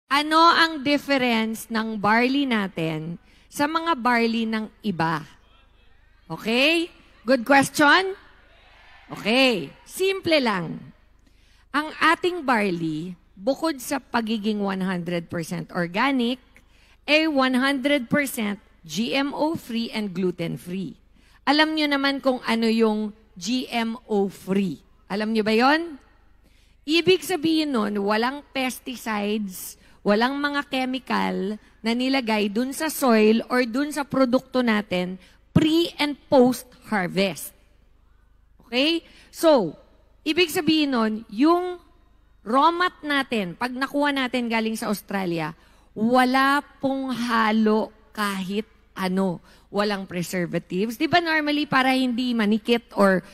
Ano ang difference ng barley natin sa mga barley ng iba? Okay? Good question? Okay. Simple lang. Ang ating barley, bukod sa pagiging 100% organic, ay 100% GMO-free and gluten-free. Alam nyo naman kung ano yung GMO-free. Alam nyo ba yon? Ibig sabihin nun, walang pesticides, walang mga chemical na nilagay dun sa soil or dun sa produkto natin pre- and post-harvest. Okay? So, ibig sabihin nun, yung raw mat natin, pag nakuha natin galing sa Australia, wala pong halo kahit ano. Walang preservatives. Di ba normally para hindi manikit or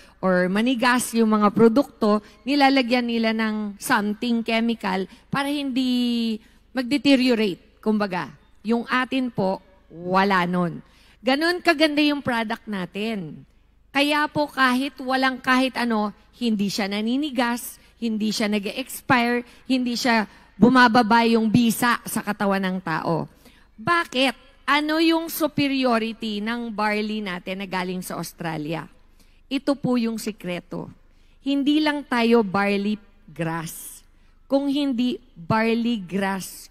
manigas yung mga produkto, nilalagyan nila ng something chemical para hindi mag-deteriorate. Kumbaga, yung atin po, wala nun. Ganon kaganda yung product natin. Kaya po kahit walang kahit ano, hindi siya naninigas, hindi siya nag-expire, hindi siya bumababa yung bisa sa katawan ng tao. Bakit? Ano yung superiority ng barley natin na galing sa Australia? Ito po yung sikreto. Hindi lang tayo barley grass, kung hindi barley grass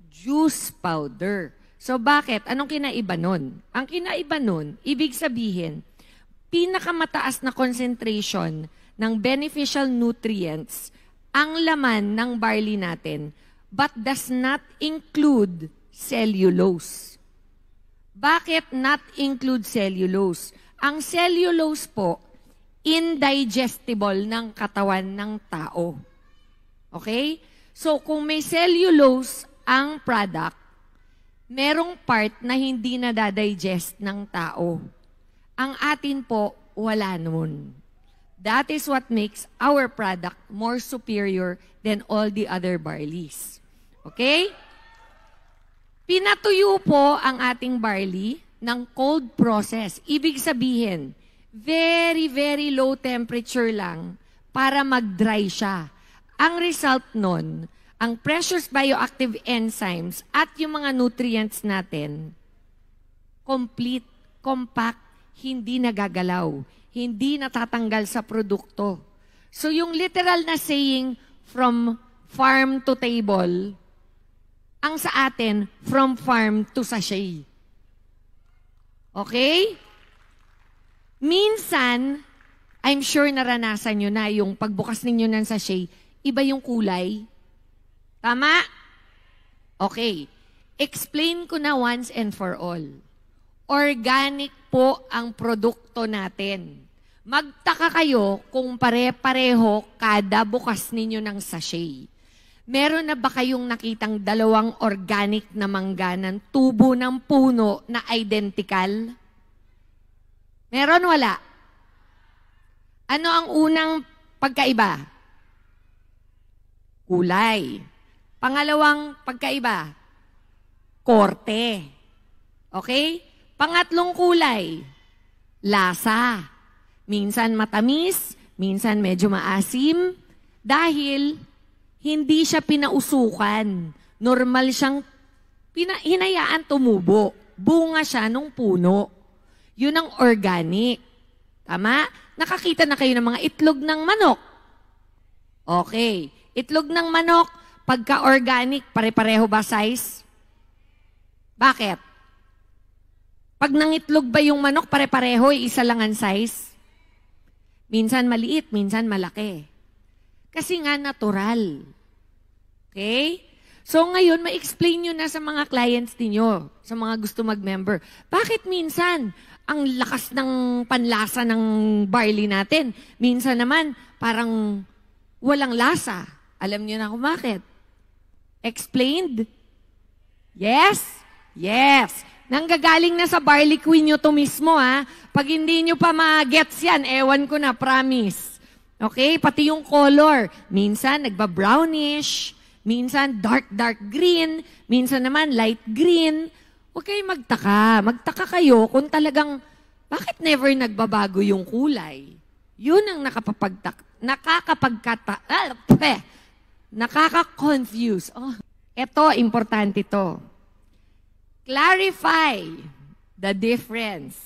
juice powder. So bakit? Anong kinaiba nun? Ang kinaiba nun, ibig sabihin, pinakamataas na concentration ng beneficial nutrients ang laman ng barley natin, but does not include cellulose. Bakit not include cellulose? Ang cellulose po, indigestible ng katawan ng tao. Okay? So, kung may cellulose ang product, merong part na hindi nadadigest ng tao. Ang atin po, wala nun. That is what makes our product more superior than all the other barleys. Okay? Pinatuyo po ang ating barley ng cold process. Ibig sabihin, very, very low temperature lang para mag-dry siya. Ang result nun, ang precious bioactive enzymes at yung mga nutrients natin, complete, compact, hindi nagagalaw, hindi natatanggal sa produkto. So yung literal na saying, from farm to table, ang sa atin, from farm to sachet. Okay? Minsan, I'm sure naranasan nyo na yung pagbukas ninyo ng sachet, iba yung kulay. Tama? Okay. Explain ko na once and for all. Organic po ang produkto natin. Magtaka kayo kung pare-pareho kada bukas ninyo ng sachet. Meron na ba kayong nakitang dalawang organic na mangga ng tubo ng puno na identical? Meron, wala? Ano ang unang pagkaiba? Kulay. Pangalawang pagkaiba? Korte. Okay? Pangatlong kulay? Lasa. Minsan matamis, minsan medyo maasim, dahil hindi siya pinausukan. Normal siyang hinayaan tumubo. Bunga siya nung puno. Yun ang organic. Tama? Nakakita na kayo ng mga itlog ng manok. Okay. Itlog ng manok, pagka-organic, pare-pareho ba size? Bakit? Pag nangitlog ba yung manok, pare-pareho, isa lang ang size? Minsan maliit, minsan malaki. Kasi nga natural. Okay? So ngayon, ma-explain nyo na sa mga clients ninyo, sa mga gusto mag-member. Bakit minsan, ang lakas ng panlasa ng barley natin? Minsan naman, parang walang lasa. Alam nyo na kung bakit. Explained? Yes? Yes. Nanggagaling na sa barley queen nyo to mismo, ha? Pag hindi nyo pa ma-gets yan, ewan ko na, promise. Okay? Pati yung color. Minsan, nagba-brownish. Minsan, dark green. Minsan naman, light green. Huwag kayong magtaka. Magtaka kayo kung talagang, bakit never nagbabago yung kulay? Yun ang nakaka-confuse. Oh. Ito, importante to. Clarify the difference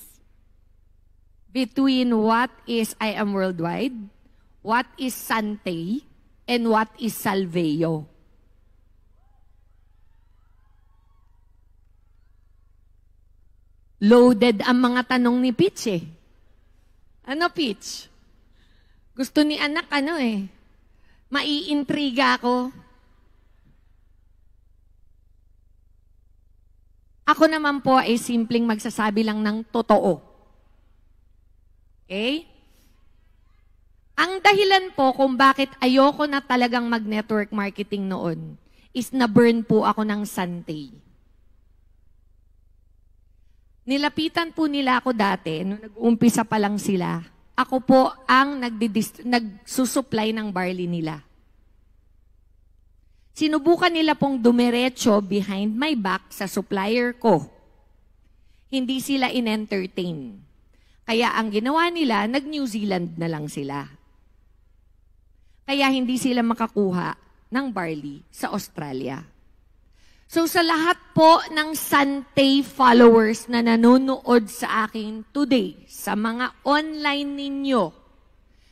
between what is I Am Worldwide, what is Sante, and what is Salveo. Loaded ang mga tanong ni Peach eh. Ano, Peach? Gusto ni anak, maiintriga ako. Ako naman po ay simpleng magsasabi lang ng totoo. Okay? Ang dahilan po kung bakit ayoko na talagang mag-network marketing noon is na-burn po ako ng Sante. Nilapitan po nila ako dati, nung nag-uumpisa pa lang sila. Ako po ang nagsusupply ng barley nila. Sinubukan nila pong dumiretso behind my back sa supplier ko. Hindi sila in-entertain. Kaya ang ginawa nila, nag-New Zealand na lang sila. Kaya hindi sila makakuha ng barley sa Australia. So sa lahat po ng Sante followers na nanonood sa akin today, sa mga online ninyo,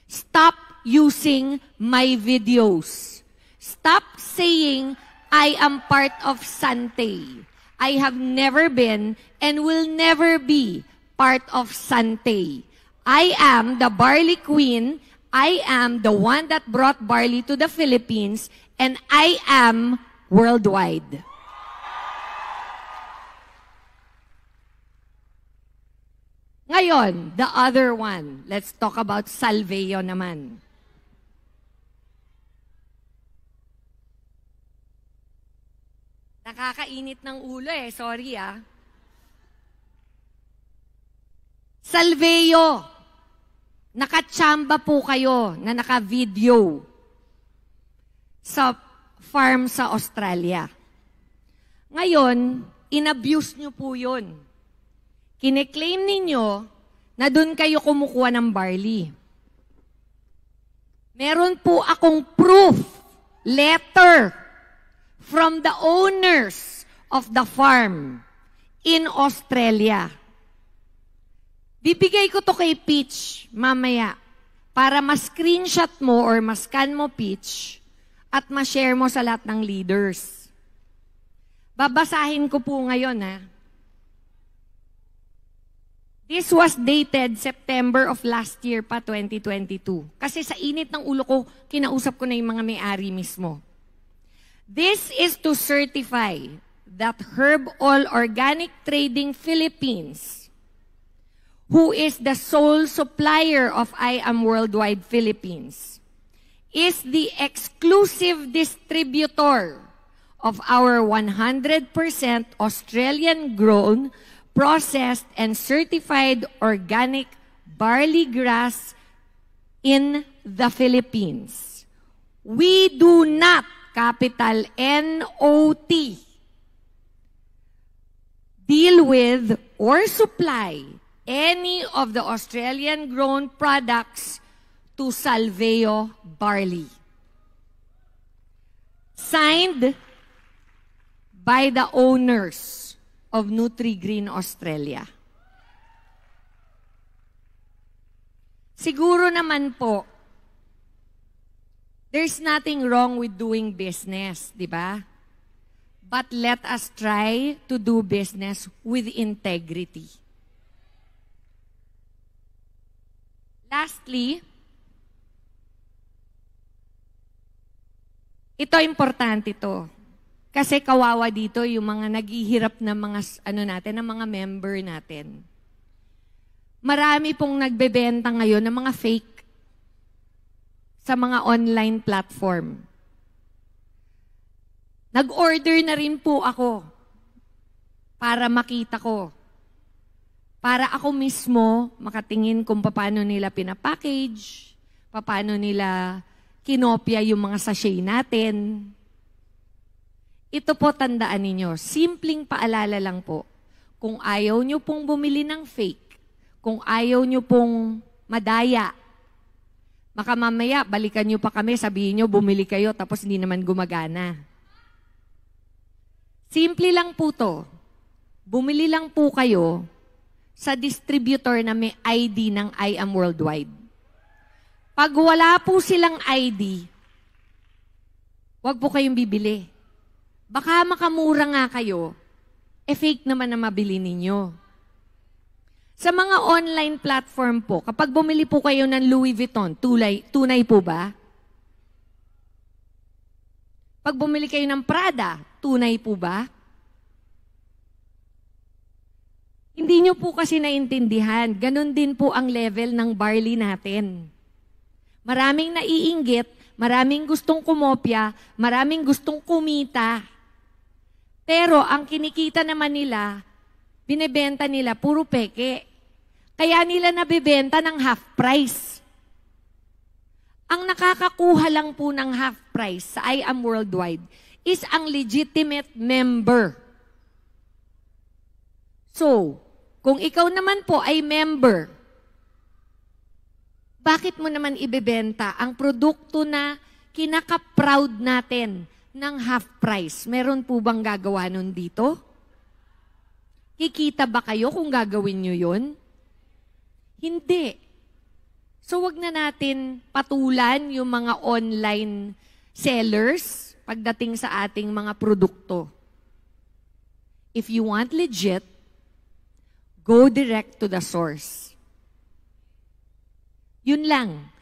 stop using my videos. Stop saying, I am part of Sante. I have never been and will never be part of Sante. I am the barley queen. I am the one that brought barley to the Philippines. And I am worldwide. Ngayon, the other one. Let's talk about Salveo naman. Nakakainit ng ulo sorry Salveo. Nakatsamba po kayo na naka-video sa farm sa Australia. Ngayon, inabuse nyo po yun. Kine-claim ninyo na doon kayo kumukuha ng barley. Meron po akong proof, letter, from the owners of the farm in Australia. Bibigay ko to kay Peach mamaya para ma-screenshot mo or ma-scan mo, Peach, at ma-share mo sa lahat ng leaders. Babasahin ko po ngayon, This was dated September of last year pa, 2022. Kasi sa init ng ulo ko, kinausap ko na yung mga may-ari mismo. This is to certify that Herb All Organic Trading Philippines, who is the sole supplier of I Am Worldwide Philippines, is the exclusive distributor of our 100% Australian-grown, processed, and certified organic barley grass in the Philippines. We do not, capital N-O-T, deal with or supply any of the Australian-grown products to Salveo barley. Signed by the owners of Nutri-Green Australia. Siguro naman po, there's nothing wrong with doing business, di ba? But let us try to do business with integrity. Lastly, ito importante ito. Kasi kawawa dito yung mga naghihirap na mga natin, ng mga member natin. Marami pong nagbebenta ngayon ng mga fake sa mga online platform. Nag-order na rin po ako para makita ko. Para ako mismo makatingin kung paano nila pinapackage, paano nila kinopya yung mga sachet natin. Ito po tandaan ninyo, simpleng paalala lang po. Kung ayaw nyo pong bumili ng fake, kung ayaw nyo pong madaya, baka mamaya balikan nyo pa kami, sabihin nyo bumili kayo tapos hindi naman gumagana. Simple lang po to. Bumili lang po kayo sa distributor na may ID ng I Am Worldwide. Pag wala po silang ID, huwag po kayong bibili. Baka makamura nga kayo, fake naman na mabili ninyo. Sa mga online platform po, kapag bumili po kayo ng Louis Vuitton, tunay po ba? Pag bumili kayo ng Prada, tunay po ba? Hindi nyo po kasi naintindihan. Ganon din po ang level ng barley natin. Maraming naiinggit, maraming gustong kumopya, maraming gustong kumita. Pero ang kinikita naman nila, binebenta nila puro peke. Kaya nila nabibenta ng half price. Ang nakakakuha lang po ng half price sa I Am Worldwide is ang legitimate member. So, kung ikaw naman po ay member, bakit mo naman ibebenta ang produkto na kinaka-proud natin ng half price? Meron po bang gagawa nun dito? Kikita ba kayo kung gagawin nyo yun? Hindi. So wag na natin patulan yung mga online sellers pagdating sa ating mga produkto. If you want legit, go direct to the source. Yun lang.